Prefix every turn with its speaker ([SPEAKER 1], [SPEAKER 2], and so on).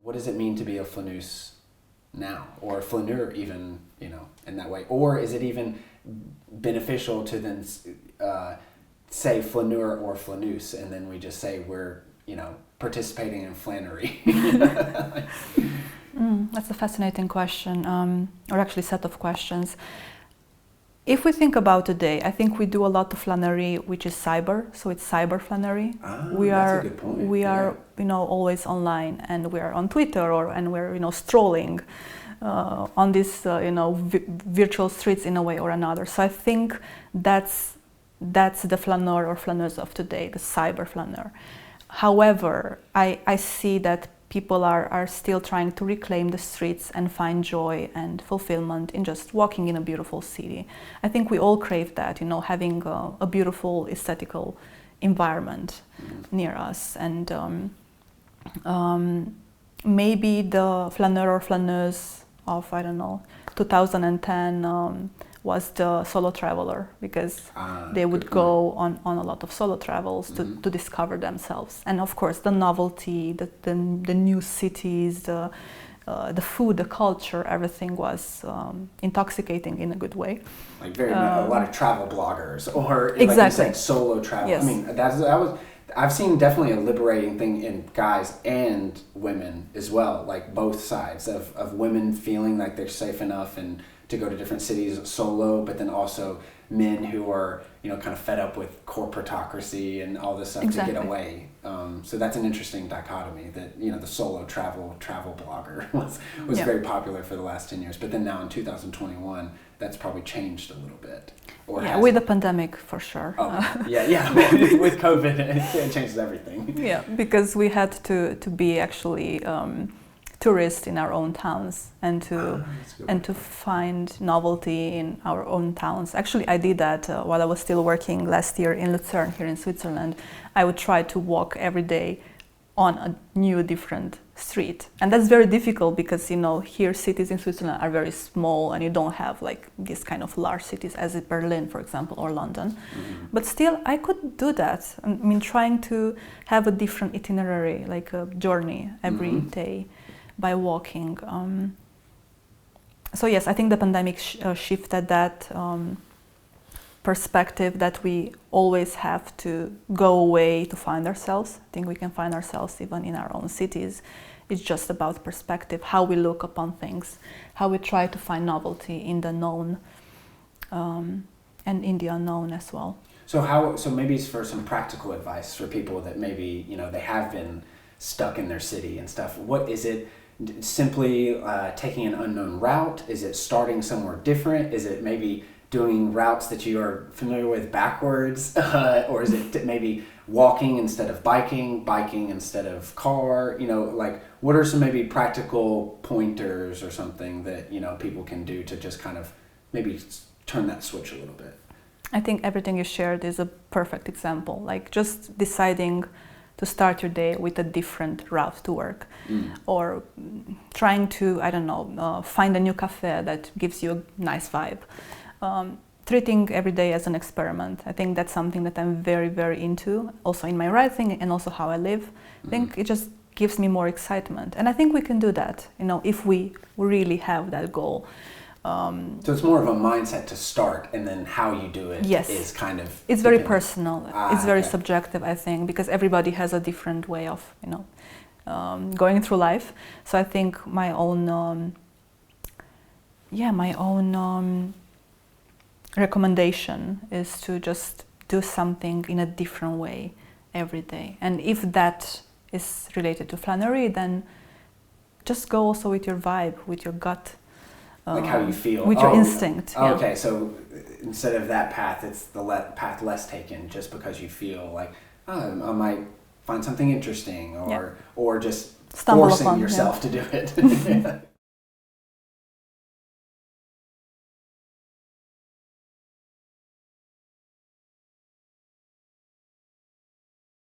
[SPEAKER 1] What does it mean to be a Flâneuse now, or flaneur even, in that way? Or is it even beneficial to then say flaneur or Flâneuse, and then we just say we're, participating in Flânerie?
[SPEAKER 2] That's a fascinating question, or actually set of questions. If we think about today, I think we do a lot of Flânerie, which is cyber, so it's CyberFlânerie.
[SPEAKER 1] That's a good point.
[SPEAKER 2] We are, always online, and we are on Twitter, and we're, strolling on these, virtual streets in a way or another. So I think that's the flaneur or flaneuse of today, the CyberFlâneur. However, I see that people are still trying to reclaim the streets and find joy and fulfillment in just walking in a beautiful city. I think we all crave that, having a beautiful aesthetical environment near us. And maybe the flaneur or flaneuse of, 2010 was the solo traveler, because they would go on a lot of solo travels to discover themselves. And of course, the novelty, the new cities, the food, the culture, everything was intoxicating in a good way.
[SPEAKER 1] Like a lot of travel bloggers, or
[SPEAKER 2] exactly.
[SPEAKER 1] Like you said, solo travel.
[SPEAKER 2] Yes.
[SPEAKER 1] I mean, I've seen definitely a liberating thing in guys and women as well, like both sides of women feeling like they're safe enough and to go to different cities solo, but then also men who are, kind of fed up with corporatocracy and all this stuff to get away. So that's an interesting dichotomy that, the solo travel blogger was very popular for the last 10 years. But then now in 2021, that's probably changed a little bit.
[SPEAKER 2] With the pandemic, for sure.
[SPEAKER 1] With COVID, it changes everything.
[SPEAKER 2] Yeah, because we had to be actually tourists in our own towns and to find novelty in our own towns. Actually, I did that while I was still working last year in Lucerne here in Switzerland. I would try to walk every day on a new, different street, and that's very difficult because here cities in Switzerland are very small, and you don't have like these kind of large cities as in Berlin, for example, or London. But still, I could do that. I mean, trying to have a different itinerary, like a journey every day by walking. So yes, I think the pandemic shifted that perspective that we always have to go away to find ourselves. I think we can find ourselves even in our own cities. It's just about perspective, how we look upon things, how we try to find novelty in the known and in the unknown as well.
[SPEAKER 1] So maybe it's for some practical advice for people that maybe, they have been stuck in their city and stuff. What is it? Simply taking an unknown route? Is it starting somewhere different? Is it maybe doing routes that you are familiar with backwards? Or is it maybe walking instead of biking instead of car? What are some maybe practical pointers or something that, people can do to just kind of maybe turn that switch a little bit?
[SPEAKER 2] I think everything you shared is a perfect example. Like just deciding to start your day with a different route to work, or trying to, find a new cafe that gives you a nice vibe. Treating every day as an experiment. I think that's something that I'm very, very into, also in my writing and also how I live. I think it just gives me more excitement. And I think we can do that, if we really have that goal.
[SPEAKER 1] So it's more of a mindset to start, and then how you do it is kind of...
[SPEAKER 2] It's very personal. It's very subjective, I think, because everybody has a different way of, going through life. So I think my own recommendation is to just do something in a different way every day. And if that is related to Flânerie, then just go also with your vibe, with your gut.
[SPEAKER 1] Like how you feel.
[SPEAKER 2] With your instinct.
[SPEAKER 1] Okay, so instead of that path, it's the path less taken, just because you feel like, I might find something interesting, or just
[SPEAKER 2] stumble
[SPEAKER 1] forcing
[SPEAKER 2] upon,
[SPEAKER 1] yourself to do it.